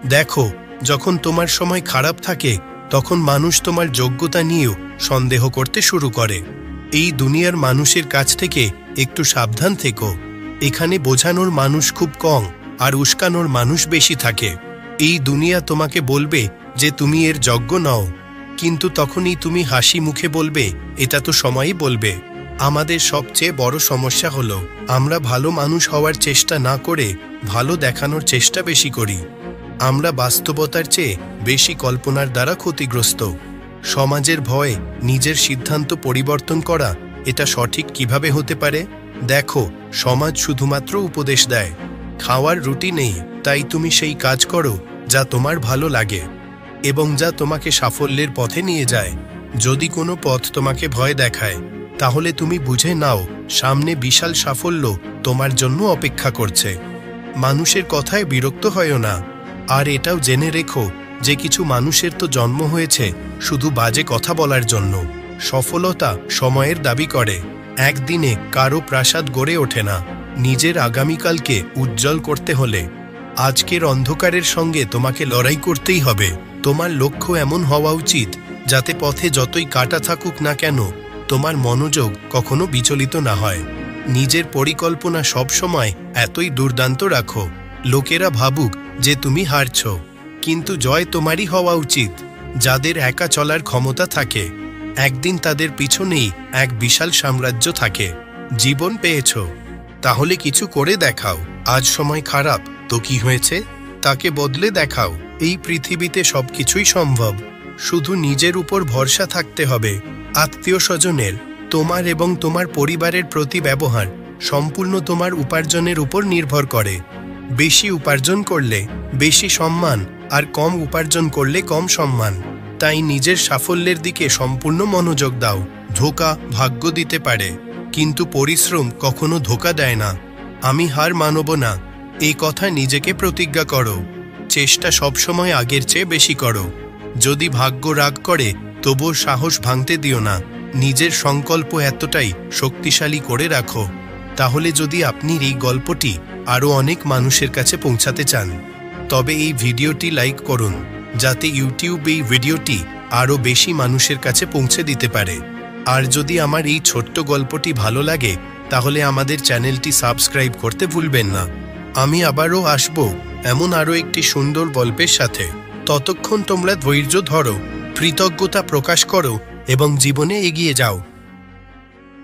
দেখো, যখন তোমার সময় খারাপ থাকে তখন মানুষ তোমার যোগ্যতা নিয়েও সন্দেহ করতে শুরু করে। এই দুনিয়ার মানুষের কাছ থেকে একটু সাবধান থেকো। এখানে বোঝানোর মানুষ খুব কম আর উস্কানোর মানুষ বেশি থাকে। এই দুনিয়া তোমাকে বলবে যে তুমি এর যোগ্য নও, কিন্তু তখনই তুমি হাসি মুখে বলবে এটা তো সময়ই বলবে। আমাদের সবচেয়ে বড় সমস্যা হলো আমরা ভালো মানুষ হওয়ার চেষ্টা না করে ভালো দেখানোর চেষ্টা বেশি করি। আমরা বাস্তবতার চেয়ে বেশি কল্পনার দ্বারা ক্ষতিগ্রস্ত। সমাজের ভয়ে নিজের সিদ্ধান্ত পরিবর্তন করা এটা সঠিক কিভাবে হতে পারে? দেখো, সমাজ শুধুমাত্র উপদেশ দেয়। খাওয়ার রুটি নেই, তাই তুমি সেই কাজ করো যা তোমার ভালো লাগে এবং যা তোমাকে সাফল্যের পথে নিয়ে যায়। যদি কোনো পথ তোমাকে ভয় দেখায়, তাহলে তুমি বুঝে নাও সামনে বিশাল সাফল্য তোমার জন্য অপেক্ষা করছে। মানুষের কথায় বিরক্ত হয়ও না। আর এটাও জেনে রেখো যে কিছু মানুষের তো জন্ম হয়েছে শুধু বাজে কথা বলার জন্য। সফলতা সময়ের দাবি করে। একদিনে কারো প্রাসাদ গড়ে ওঠে না। নিজের আগামীকালকে উজ্জ্বল করতে হলে আজকের অন্ধকারের সঙ্গে তোমাকে লড়াই করতেই হবে। তোমার লক্ষ্য এমন হওয়া উচিত যাতে পথে যতই কাটা থাকুক না কেন তোমার মনোযোগ কখনো বিচলিত না হয়। নিজের পরিকল্পনা সবসময় এতই দুর্দান্ত রাখো লোকেরা ভাবুক যে তুমি হারছ, কিন্তু জয় তোমারই হওয়া উচিত। যাদের একা চলার ক্ষমতা থাকে, একদিন তাদের পিছনেই এক বিশাল সাম্রাজ্য থাকে। জীবন পেয়েছ, তাহলে কিছু করে দেখাও। আজ সময় খারাপ, তো কি হয়েছে? তাকে বদলে দেখাও। এই পৃথিবীতে সবকিছুই সম্ভব, শুধু নিজের উপর ভরসা থাকতে হবে। আত্মীয় স্বজনের, তোমার এবং তোমার পরিবারের প্রতি ব্যবহার সম্পূর্ণ তোমার উপার্জনের উপর নির্ভর করে। বেশি উপার্জন করলে বেশি সম্মান, আর কম উপার্জন করলে কম সম্মান। তাই নিজের সাফল্যের দিকে সম্পূর্ণ মনোযোগ দাও। ধোঁকা ভাগ্য দিতে পারে, কিন্তু পরিশ্রম কখনো ধোঁকা দেয় না। আমি হার মানব না, এই কথা নিজেকে প্রতিজ্ঞা করো। চেষ্টা সবসময় আগের চেয়ে বেশি করো। যদি ভাগ্য রাগ করে তবুও সাহস ভাঙতে দিও না। নিজের সংকল্প এতটাই শক্তিশালী করে রাখো। তাহলে যদি আপনি এই গল্পটি আরও অনেক মানুষের কাছে পৌঁছাতে চান, তবে এই ভিডিওটি লাইক করুন, যাতে ইউটিউব এই ভিডিওটি আরও বেশি মানুষের কাছে পৌঁছে দিতে পারে। আর যদি আমার এই ছোট্ট গল্পটি ভালো লাগে, তাহলে আমাদের চ্যানেলটি সাবস্ক্রাইব করতে ভুলবেন না। আমি আবারও আসব এমন আরও একটি সুন্দর গল্পের সাথে। ততক্ষণ তোমরা ধৈর্য ধরো, কৃতজ্ঞতা প্রকাশ করো এবং জীবনে এগিয়ে যাও।